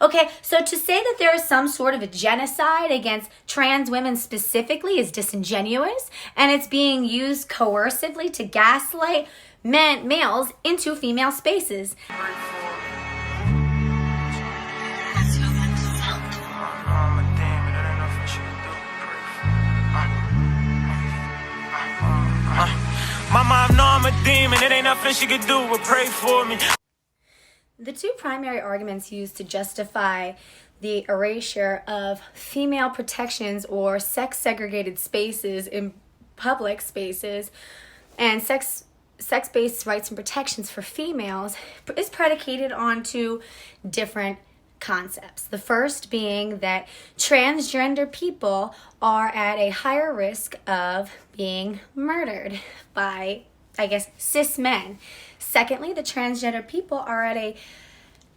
Okay, so to say that there is some sort of a genocide against trans women specifically is disingenuous, and it's being used coercively to gaslight males into female spaces. My mom know I'm a demon, it ain't nothing she could do but pray for me. The two primary arguments used to justify the erasure of female protections or sex-segregated spaces in public spaces and sex-based rights and protections for females is predicated on two different concepts. The first being that transgender people are at a higher risk of being murdered by, cis men. Secondly, the transgender people are at a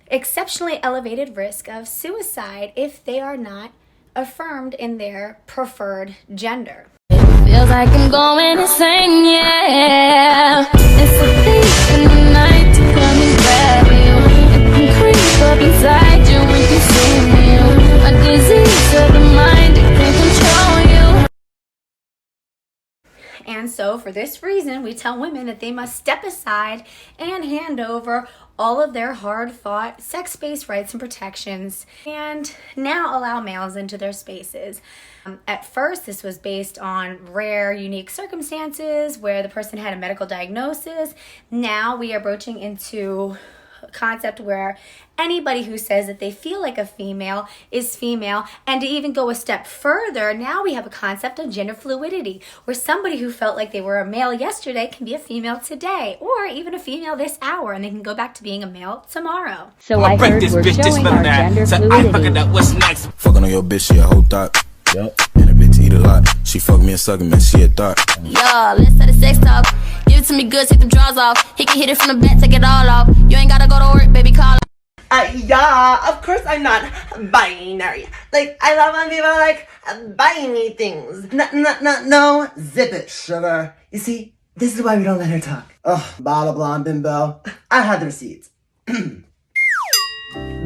exceptionally elevated risk of suicide if they are not affirmed in their preferred gender. It feels like I'm going insane, yeah. It's a thief in the night to come and grab you. It can creep up inside you when you see you. A disease of the mind, it can control you. And so for this reason, we tell women that they must step aside and hand over all of their hard-fought sex-based rights and protections and now allow males into their spaces. At first, this was based on rare, unique circumstances where the person had a medical diagnosis. Now we are broaching into a concept where anybody who says that they feel like a female is female, and to even go a step further, now we have a concept of gender fluidity, where somebody who felt like they were a male yesterday can be a female today, or even a female this hour, and they can go back to being a male tomorrow. So I heard we're showing our gender fluidity. What's next? Fucking on your bitch, she a whole thought. Yup. And a bitch eat a lot. She fuck me and suck me, she a thought. Yeah, let's start a sex talk. Give it to me good, take the drawers off. He can hit it from the back, take it all off. You ain't gotta go to work, baby, call. Yeah, of course I'm not binary. Like, I love when people like buy me things. No, zip it, sugar. You see, this is why we don't let her talk. Ugh, blah blah bimbo. I had the receipts.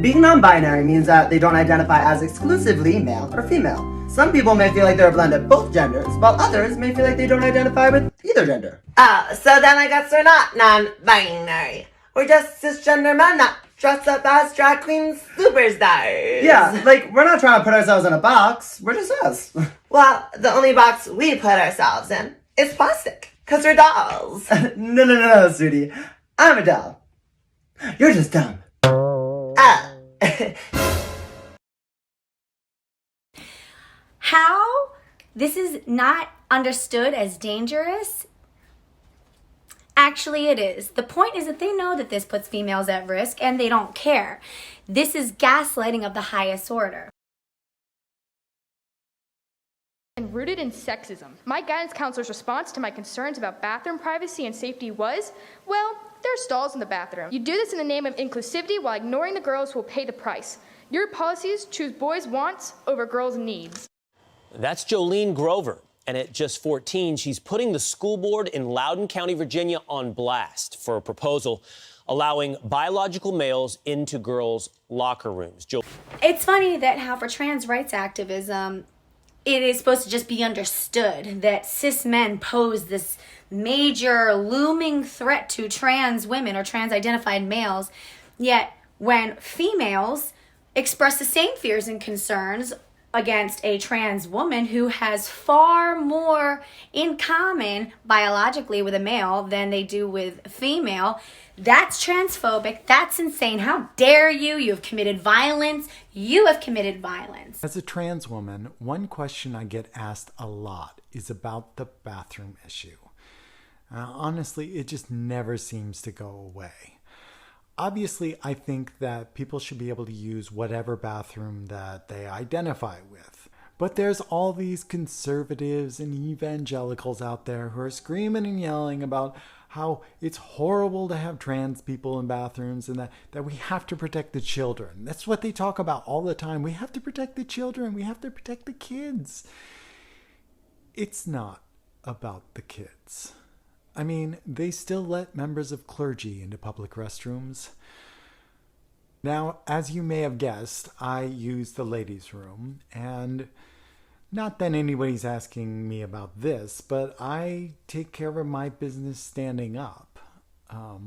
Being non-binary means that they don't identify as exclusively male or female. Some people may feel like they're a blend of both genders, while others may feel like they don't identify with either gender. So then I guess we're not non-binary. We're just cisgender men that dress up as drag queen superstars. Yeah, like, we're not trying to put ourselves in a box. We're just us. Well, the only box we put ourselves in is plastic, because we're dolls. No, sweetie. I'm a doll. You're just dumb. How this is not understood as dangerous? Actually, it is. The point is that they know that this puts females at risk and they don't care. This is gaslighting of the highest order. And rooted in sexism. My guidance counselor's response to my concerns about bathroom privacy and safety was, well, there are stalls in the bathroom. You do this in the name of inclusivity while ignoring the girls who will pay the price. Your policies choose boys' wants over girls' needs. That's Jolene Grover. And at just 14, she's putting the school board in Loudoun County, Virginia on blast for a proposal allowing biological males into girls' locker rooms. It's funny that how for trans rights activism, it is supposed to just be understood that cis men pose this major looming threat to trans women or trans-identified males, yet when females express the same fears and concerns against a trans woman who has far more in common biologically with a male than they do with a female, that's transphobic. That's insane. How dare you? You have committed violence. You have committed violence. As a trans woman, one question I get asked a lot is about the bathroom issue. Honestly, it just never seems to go away. Obviously, I think that people should be able to use whatever bathroom that they identify with. But there's all these conservatives and evangelicals out there who are screaming and yelling about how it's horrible to have trans people in bathrooms and that we have to protect the children. That's what they talk about all the time. We have to protect the children. We have to protect the kids. It's not about the kids. I mean, they still let members of clergy into public restrooms. Now, as you may have guessed, I use the ladies' room, and not that anybody's asking me about this, but I take care of my business standing up. I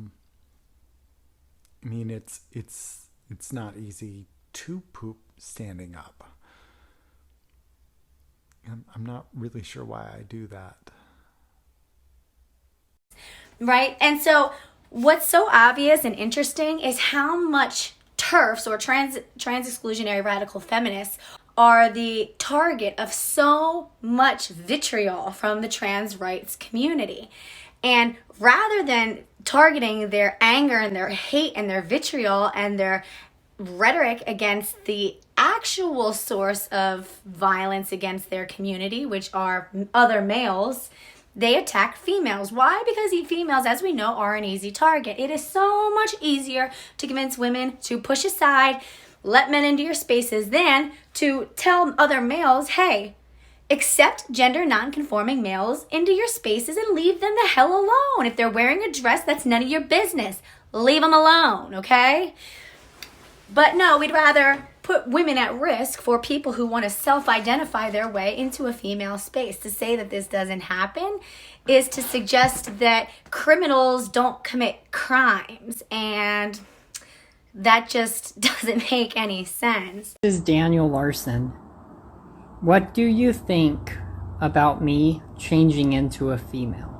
mean, it's not easy to poop standing up. I'm not really sure why I do that. Right? And so what's so obvious and interesting is how much TERFs, or trans exclusionary radical feminists, are the target of so much vitriol from the trans rights community. And rather than targeting their anger and their hate and their vitriol and their rhetoric against the actual source of violence against their community, which are other males, they attack females. Why? Because females, as we know, are an easy target. It is so much easier to convince women to push aside, let men into your spaces, than to tell other males, hey, accept gender non-conforming males into your spaces and leave them the hell alone. If they're wearing a dress, that's none of your business. Leave them alone, okay? But no, we'd rather put women at risk for people who want to self-identify their way into a female space. To say that this doesn't happen is to suggest that criminals don't commit crimes, and that just doesn't make any sense. This is Daniel Larson. What do you think about me changing into a female?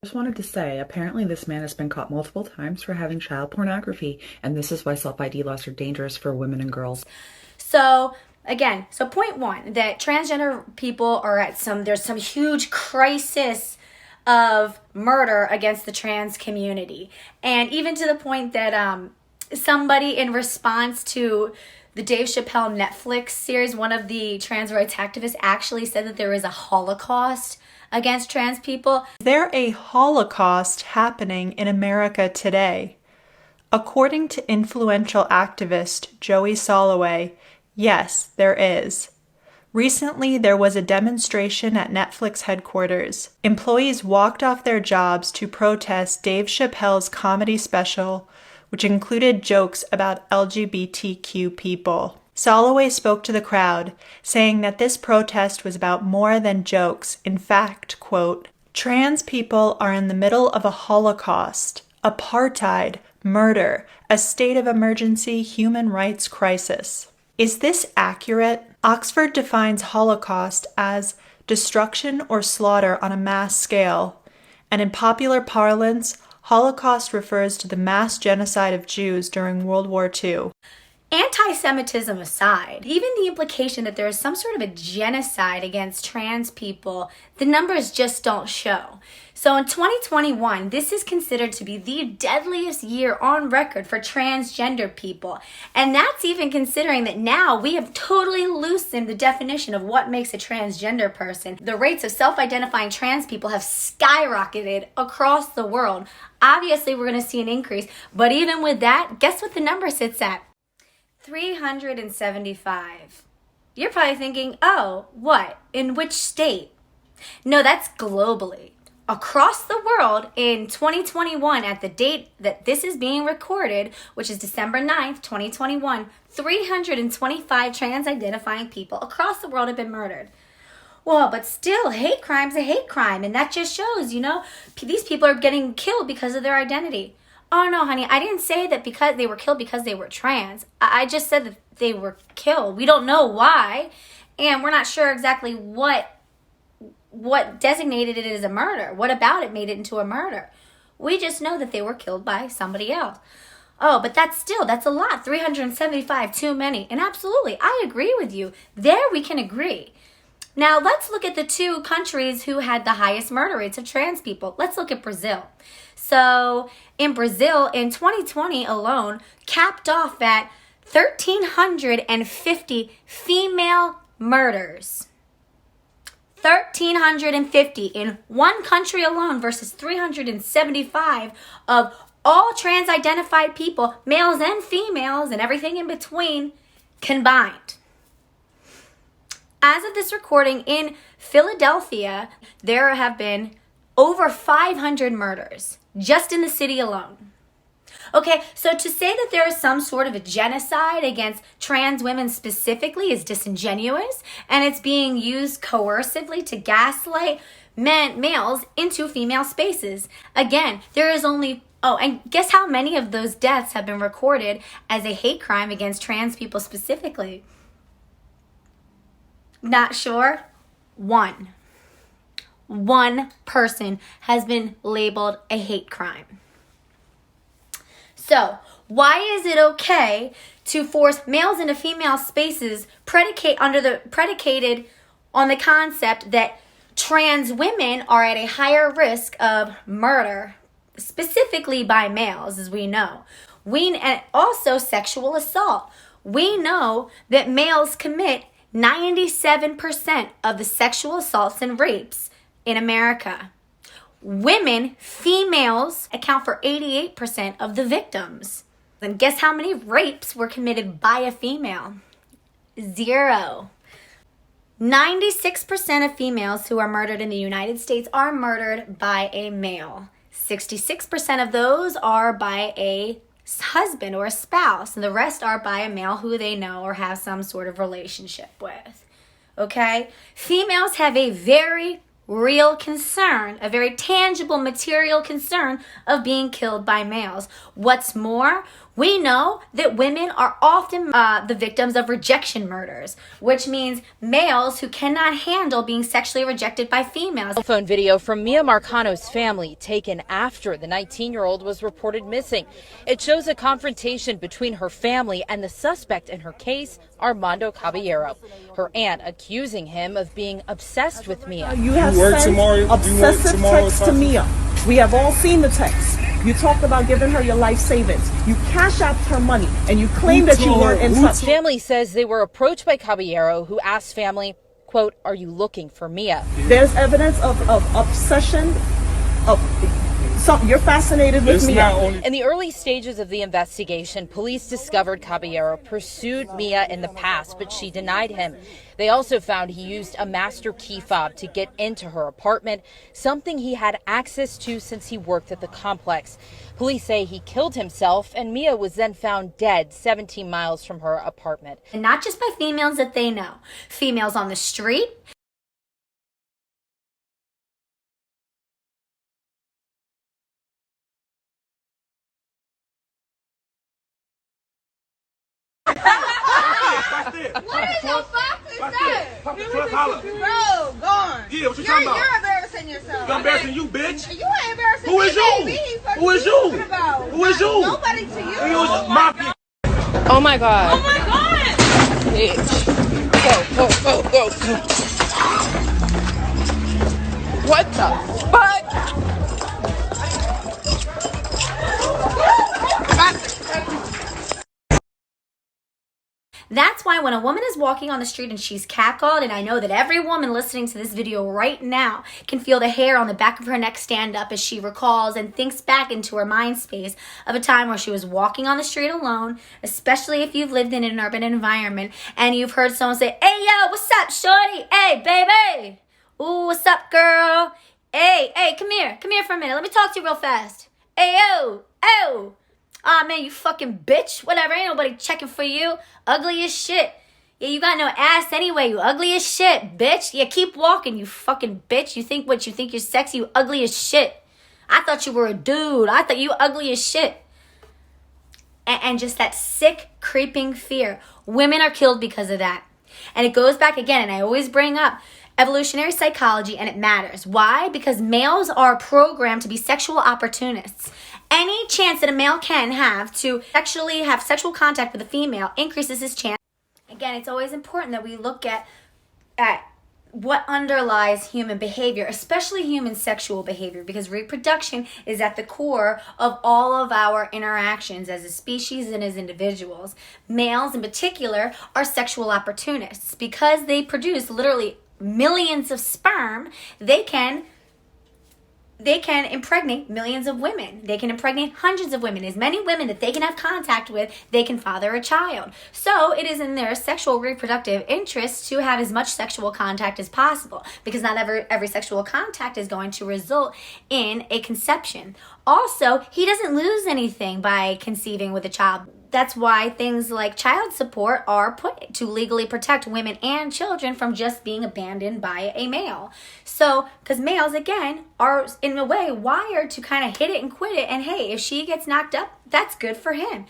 I just wanted to say, apparently this man has been caught multiple times for having child pornography, and this is why self-ID laws are dangerous for women and girls. So again, point one, that transgender people are at there's some huge crisis of murder against the trans community. And even to the point that somebody, in response to the Dave Chappelle Netflix series, one of the trans rights activists actually said that there is a Holocaust against trans people. Is there a Holocaust happening in America today? According to influential activist Joey Soloway, yes, there is. Recently, there was a demonstration at Netflix headquarters. Employees walked off their jobs to protest Dave Chappelle's comedy special, which included jokes about LGBTQ people. Soloway spoke to the crowd, saying that this protest was about more than jokes. In fact, quote, "Trans people are in the middle of a holocaust, apartheid, murder, a state of emergency human rights crisis." Is this accurate? Oxford defines Holocaust as destruction or slaughter on a mass scale, and in popular parlance, Holocaust refers to the mass genocide of Jews during World War II. Anti-Semitism aside, even the implication that there is some sort of a genocide against trans people, the numbers just don't show. So in 2021, this is considered to be the deadliest year on record for transgender people. And that's even considering that now we have totally loosened the definition of what makes a transgender person. The rates of self-identifying trans people have skyrocketed across the world. Obviously, we're going to see an increase. But even with that, guess what the number sits at? 375. You're probably thinking, oh, what? In which state? No, that's globally. Across the world in 2021, at the date that this is being recorded, which is December 9th, 2021, 325 trans-identifying people across the world have been murdered. Well, but still, hate crime's a hate crime, and that just shows, these people are getting killed because of their identity. Oh no, honey, I didn't say that because they were killed because they were trans. I just said that they were killed. We don't know why, and we're not sure exactly what designated it as a murder. What about it made it into a murder? We just know that they were killed by somebody else. Oh, but that's a lot. 375, too many. And absolutely, I agree with you. There we can agree. Now, let's look at the two countries who had the highest murder rates of trans people. Let's look at Brazil. So, in Brazil, in 2020 alone, capped off at 1,350 female murders. 1,350 in one country alone versus 375 of all trans-identified people, males and females and everything in between, combined. As of this recording, in Philadelphia, there have been over 500 murders just in the city alone. Okay, so to say that there is some sort of a genocide against trans women specifically is disingenuous, and it's being used coercively to gaslight males into female spaces. Again, there is only, and guess how many of those deaths have been recorded as a hate crime against trans people specifically? Not sure? One person has been labeled a hate crime. So, why is it okay to force males into female spaces predicated on the concept that trans women are at a higher risk of murder, specifically by males, as we know? And also sexual assault. We know that males commit 97% of the sexual assaults and rapes in America. Women, females, account for 88% of the victims. And guess how many rapes were committed by a female? 0. 96% of females who are murdered in the United States are murdered by a male. 66% of those are by a husband or a spouse, and the rest are by a male who they know or have some sort of relationship with. Okay? Females have a very real concern, a very tangible material concern of being killed by males. What's more, we know that women are often the victims of rejection murders, which means males who cannot handle being sexually rejected by females. Cell phone video from Mia Marcano's family taken after the 19-year-old was reported missing. It shows a confrontation between her family and the suspect in her case, Armando Caballero. Her aunt accusing him of being obsessed with Mia. You have sent obsessive texts to Mia. We have all seen the text. You talked about giving her your life savings. You cash out her money, and you claim that you weren't in touch. Family says they were approached by Caballero, who asked family, quote, "Are you looking for Mia?" There's evidence of obsession, you're fascinated with Mia. In the early stages of the investigation, police discovered Caballero pursued Mia in the past, but she denied him. They also found he used a master key fob to get into her apartment, something he had access to since he worked at the complex. Police say he killed himself, and Mia was then found dead 17 miles from her apartment. And not just by females that they know. Females on the street. What is your fucking say? Pop the truck, holla. Bro, gone. Yeah, what you talking about? You're embarrassing yourself. I'm embarrassing you, bitch. You ain't embarrassing Who me, is you? baby. Who is you? About? Who is you? Nobody to you. Mafia. Oh my god. Oh my god. Bitch. Go, go, go, go. What the fuck? That's why when a woman is walking on the street and she's catcalled, and I know that every woman listening to this video right now can feel the hair on the back of her neck stand up as she recalls and thinks back into her mind space of a time where she was walking on the street alone, especially if you've lived in an urban environment and you've heard someone say, "Hey, yo, what's up, shorty? Hey, baby. Ooh, what's up, girl? Hey, come here for a minute. Let me talk to you real fast. Hey, yo, oh. Aw, man, you fucking bitch. Whatever, ain't nobody checking for you. Ugly as shit. Yeah, you got no ass anyway. You ugly as shit, bitch. Yeah, keep walking, you fucking bitch. You think you're sexy? You ugly as shit. I thought you were a dude. I thought you ugly as shit." And just that sick, creeping fear. Women are killed because of that. And it goes back again, and I always bring up evolutionary psychology, and it matters. Why? Because males are programmed to be sexual opportunists. Any chance that a male can have to actually have sexual contact with a female increases his chance. Again, it's always important that we look at what underlies human behavior, especially human sexual behavior, because reproduction is at the core of all of our interactions as a species and as individuals. Males in particular are sexual opportunists. Because they produce literally millions of sperm, they can impregnate millions of women. They can impregnate hundreds of women. As many women that they can have contact with, they can father a child. So it is in their sexual reproductive interest to have as much sexual contact as possible, because not every sexual contact is going to result in a conception. Also, he doesn't lose anything by conceiving with a child. That's why things like child support are put to legally protect women and children from just being abandoned by a male. So, because males, again, are in a way wired to kind of hit it and quit it. And hey, if she gets knocked up, that's good for him.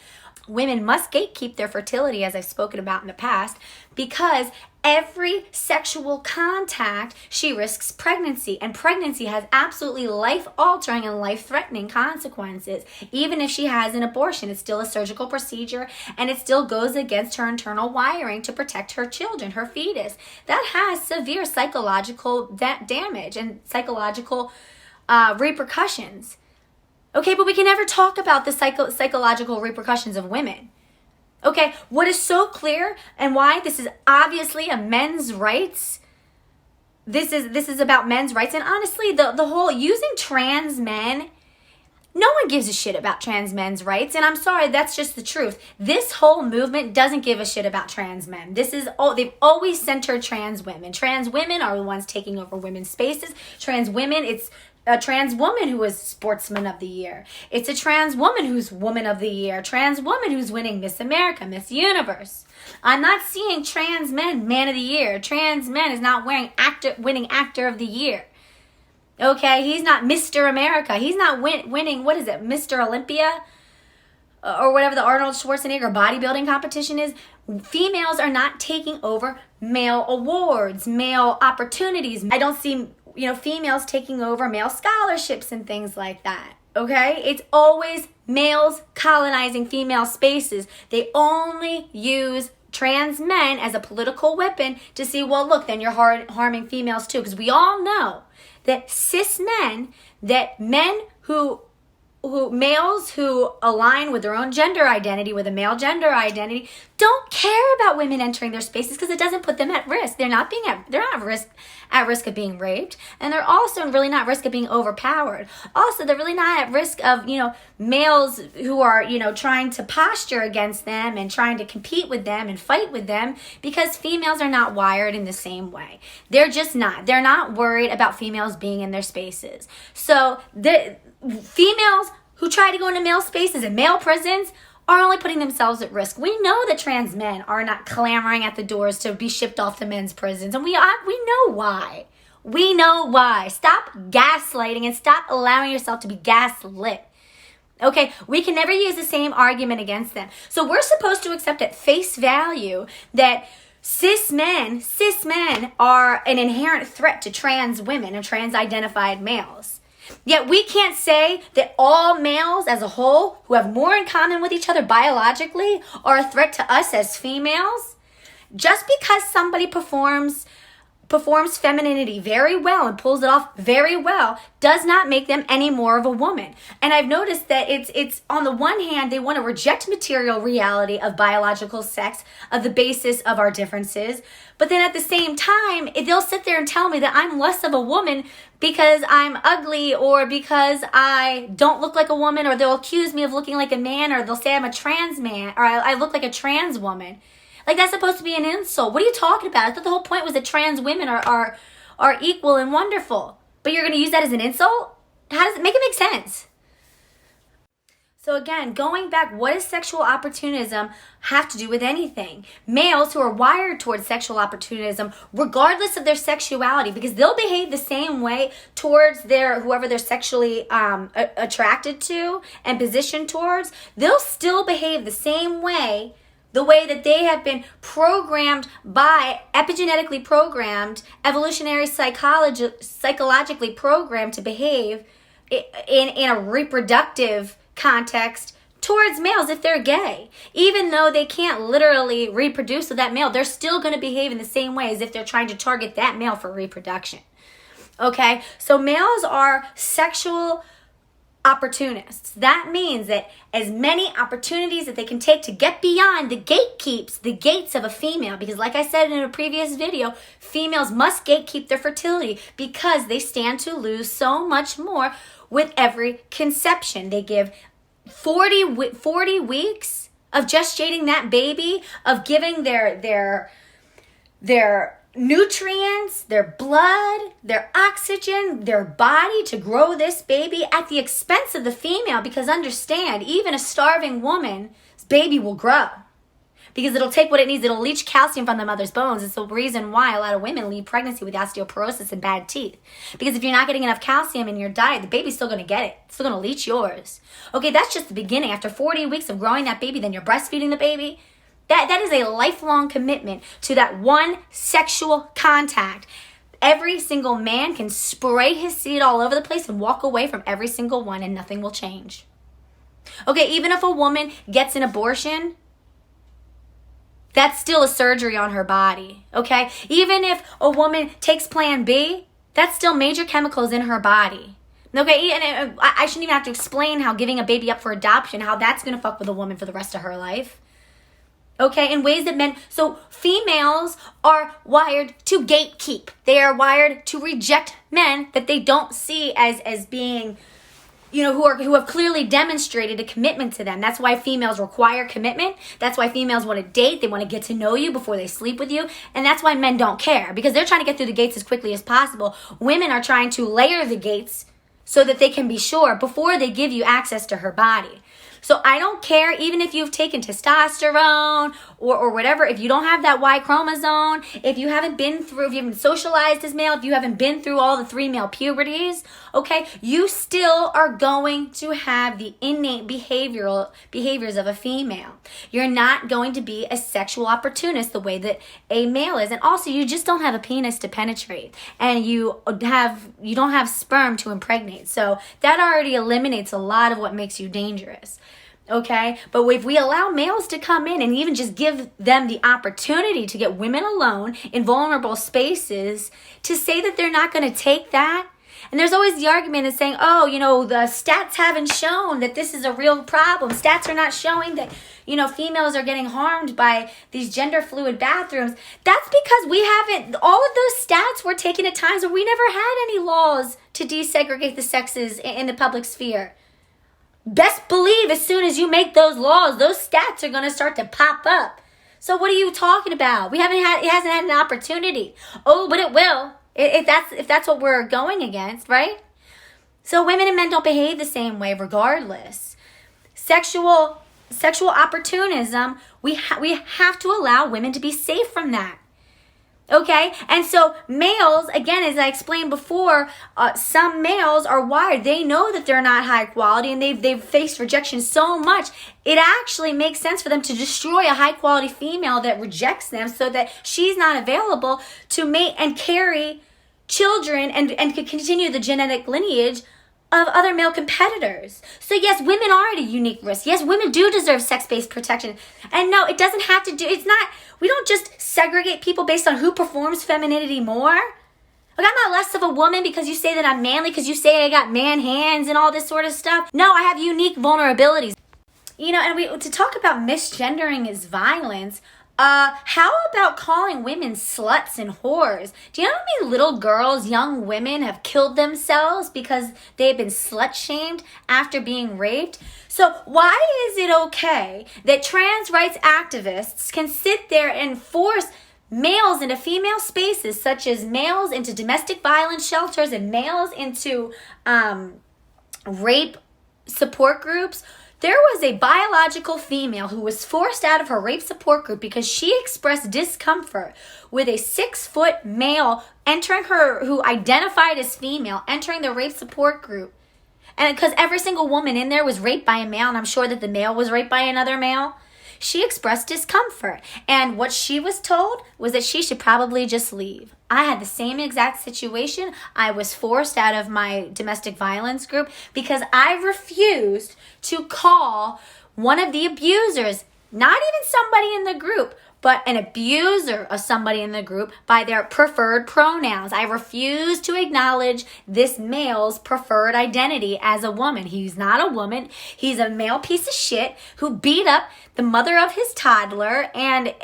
Women must gatekeep their fertility, as I've spoken about in the past, because every sexual contact, she risks pregnancy. And pregnancy has absolutely life-altering and life-threatening consequences. Even if she has an abortion, it's still a surgical procedure, and it still goes against her internal wiring to protect her children, her fetus. That has severe psychological damage and psychological repercussions. Okay, but we can never talk about the psychological repercussions of women. Okay, what is so clear and why this is obviously a men's rights. This is about men's rights. And honestly, the whole using trans men, no one gives a shit about trans men's rights. And I'm sorry, that's just the truth. This whole movement doesn't give a shit about trans men. They've always centered trans women. Trans women are the ones taking over women's spaces. Trans women, it's a trans woman who is Sportsman of the Year. It's a trans woman who's Woman of the Year. Trans woman who's winning Miss America, Miss Universe. I'm not seeing trans men Man of the Year. Trans men is not winning Actor of the Year. Okay, he's not Mr. America. He's not winning, what is it, Mr. Olympia? Or whatever the Arnold Schwarzenegger bodybuilding competition is. Females are not taking over male awards, male opportunities. I don't see females taking over male scholarships and things like that. Okay? It's always males colonizing female spaces. They only use trans men as a political weapon to see, well, look, then you're harming females too. Because we all know that cis men, that men males who align with their own gender identity, with a male gender identity, don't care about women entering their spaces because it doesn't put them at risk. They're not at risk of being raped, and they're also really not at risk of being overpowered. Also, they're really not at risk of, males who are, trying to posture against them and trying to compete with them and fight with them, because females are not wired in the same way. They're just not. They're not worried about females being in their spaces. So the females who try to go into male spaces and male prisons are only putting themselves at risk. We know that trans men are not clamoring at the doors to be shipped off to men's prisons, and we know why. We know why. Stop gaslighting and stop allowing yourself to be gaslit. Okay, we can never use the same argument against them. So we're supposed to accept at face value that cis men are an inherent threat to trans women and trans-identified males. Yet we can't say that all males as a whole who have more in common with each other biologically are a threat to us as females. Just because somebody performs femininity very well and pulls it off very well does not make them any more of a woman. And I've noticed that it's on the one hand, they want to reject material reality of biological sex, of the basis of our differences. But then at the same time, they'll sit there and tell me that I'm less of a woman because I'm ugly, or because I don't look like a woman, or they'll accuse me of looking like a man, or they'll say I'm a trans man, or I look like a trans woman. Like, that's supposed to be an insult. What are you talking about? I thought the whole point was that trans women are equal and wonderful. But you're going to use that as an insult? How does it make sense? So again, going back, what does sexual opportunism have to do with anything? Males who are wired towards sexual opportunism, regardless of their sexuality, because they'll behave the same way towards whoever they're sexually attracted to and positioned towards, they'll still behave the same way, the way that they have been programmed by, epigenetically programmed, evolutionary psychologically programmed to behave in a reproductive context towards males if they're gay. Even though they can't literally reproduce with that male, they're still going to behave in the same way as if they're trying to target that male for reproduction. Okay? So males are sexual opportunists. That means that as many opportunities that they can take to get beyond the gates of a female, because like I said in a previous video, females must gatekeep their fertility because they stand to lose so much more with every conception. They give 40 weeks of gestating that baby, of giving their nutrients, their blood, their oxygen, their body to grow this baby at the expense of the female. Because understand, even a starving woman's baby will grow. Because it'll take what it needs. It'll leach calcium from the mother's bones. It's the reason why a lot of women leave pregnancy with osteoporosis and bad teeth. Because if you're not getting enough calcium in your diet, the baby's still going to get it. It's still going to leach yours. Okay, that's just the beginning. After 40 weeks of growing that baby, then you're breastfeeding the baby. That is a lifelong commitment to that one sexual contact. Every single man can spray his seed all over the place and walk away from every single one and nothing will change. Okay, even if a woman gets an abortion, that's still a surgery on her body, okay? Even if a woman takes Plan B, that's still major chemicals in her body. Okay, and I shouldn't even have to explain how giving a baby up for adoption, how that's going to fuck with a woman for the rest of her life. Okay, in ways that men... So females are wired to gatekeep. They are wired to reject men that they don't see as being... who have clearly demonstrated a commitment to them. That's why females require commitment. That's why females want to date. They want to get to know you before they sleep with you. And that's why men don't care, because they're trying to get through the gates as quickly as possible. Women are trying to layer the gates so that they can be sure before they give you access to her body. So I don't care, even if you've taken testosterone or whatever, if you don't have that Y chromosome, if you haven't been socialized as male, if you haven't been through all the 3 male puberties, okay, you still are going to have the innate behaviors of a female. You're not going to be a sexual opportunist the way that a male is. And also, you just don't have a penis to penetrate. And you don't have sperm to impregnate. So that already eliminates a lot of what makes you dangerous. Okay, but if we allow males to come in and even just give them the opportunity to get women alone in vulnerable spaces, to say that they're not going to take that. And there's always the argument of saying, the stats haven't shown that this is a real problem. Stats are not showing that, females are getting harmed by these gender fluid bathrooms. That's because all of those stats were taken at times where we never had any laws to desegregate the sexes in the public sphere. Best believe as soon as you make those laws, those stats are going to start to pop up. So what are you talking about? It hasn't had an opportunity. Oh, but it will. If that's what we're going against, right? So women and men don't behave the same way regardless. Sexual opportunism, we have to allow women to be safe from that. Okay, and so males, again, as I explained before, some males are wired. They know that they're not high quality, and they've faced rejection so much. It actually makes sense for them to destroy a high quality female that rejects them, so that she's not available to mate and carry children and could continue the genetic lineage of other male competitors. So yes, women are at a unique risk. Yes, women do deserve sex-based protection. And no, it doesn't have to we don't just segregate people based on who performs femininity more. Like, I'm not less of a woman because you say that I'm manly, because you say I got man hands and all this sort of stuff. No, I have unique vulnerabilities. And to talk about misgendering as violence, how about calling women sluts and whores? Do you know how many little girls, young women have killed themselves because they've been slut shamed after being raped? So why is it okay that trans rights activists can sit there and force males into female spaces, such as males into domestic violence shelters and males into rape support groups? There was a biological female who was forced out of her rape support group because she expressed discomfort with a 6-foot male who identified as female, entering the rape support group. And because every single woman in there was raped by a male, and I'm sure that the male was raped by another male, she expressed discomfort. And what she was told was that she should probably just leave. I had the same exact situation. I was forced out of my domestic violence group because I refused to call one of the abusers, not even somebody in the group, but an abuser of somebody in the group, by their preferred pronouns. I refuse to acknowledge this male's preferred identity as a woman. He's not a woman. He's a male piece of shit who beat up the mother of his toddler and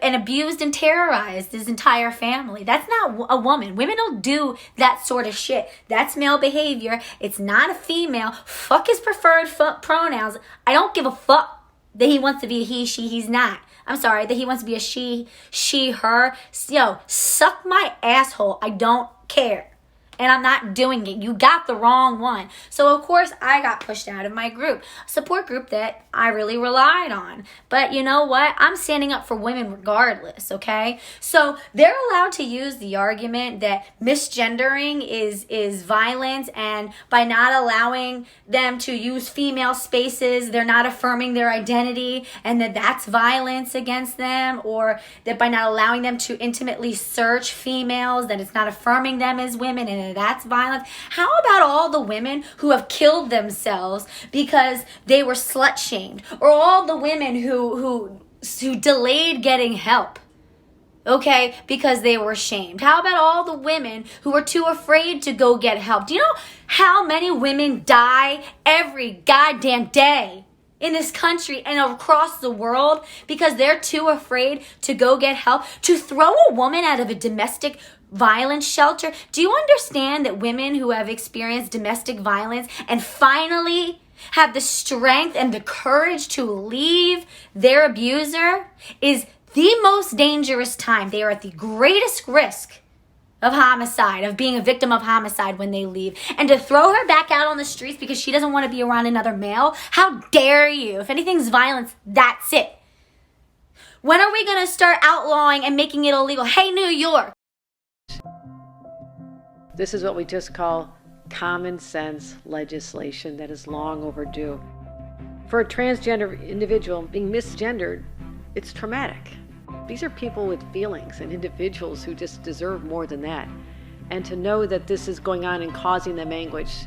abused and terrorized his entire family. That's not a woman. Women don't do that sort of shit. That's male behavior. It's not a female. Fuck his preferred pronouns. I don't give a fuck that he wants to be he, she, he's not. I'm sorry, that he wants to be a she, her. Yo, suck my asshole. I don't care. And I'm not doing it. You got the wrong one. So, of course, I got pushed out of my group. Support group that I really relied on. But you know what? I'm standing up for women regardless, okay? So, they're allowed to use the argument that misgendering is violence, and by not allowing them to use female spaces, they're not affirming their identity, and that's violence against them, or that by not allowing them to intimately search females, that it's not affirming them as women, and that's violence. How about all the women who have killed themselves because they were slut shamed, or all the women who delayed getting help, okay, because they were shamed? How about all the women who were too afraid to go get help? Do you know how many women die every goddamn day in this country and across the world because they're too afraid to go get help? To throw a woman out of a domestic violence shelter. Do you understand that women who have experienced domestic violence and finally have the strength and the courage to leave their abuser is the most dangerous time? They are at the greatest risk of homicide, of being a victim of homicide when they leave. And to throw her back out on the streets because she doesn't want to be around another male, how dare you? If anything's violence, that's it. When are we going to start outlawing and making it illegal? Hey, New York. This is what we just call common sense legislation that is long overdue. For a transgender individual being misgendered, it's traumatic. These are people with feelings and individuals who just deserve more than that. And to know that this is going on and causing them anguish,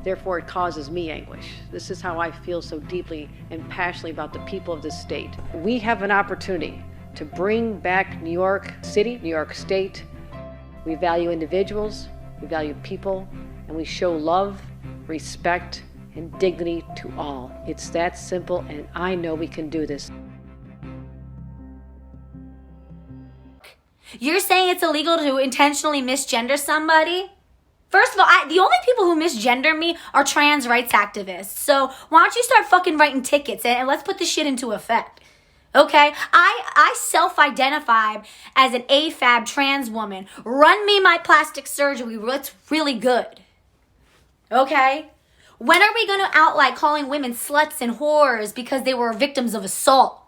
therefore it causes me anguish. This is how I feel so deeply and passionately about the people of this state. We have an opportunity to bring back New York City, New York State. We value individuals, we value people, and we show love, respect, and dignity to all. It's that simple, and I know we can do this. You're saying it's illegal to intentionally misgender somebody? First of all, the only people who misgender me are trans rights activists. So why don't you start fucking writing tickets and let's put this shit into effect. Okay? I self-identify as an AFAB trans woman. Run me my plastic surgery. It's really good. Okay? When are we going to outlaw calling women sluts and whores because they were victims of assault?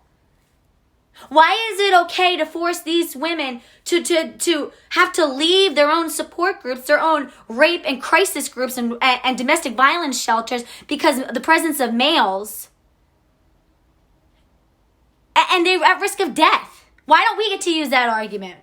Why is it okay to force these women to have to leave their own support groups, their own rape and crisis groups and domestic violence shelters because of the presence of males? And they're at risk of death. Why don't we get to use that argument?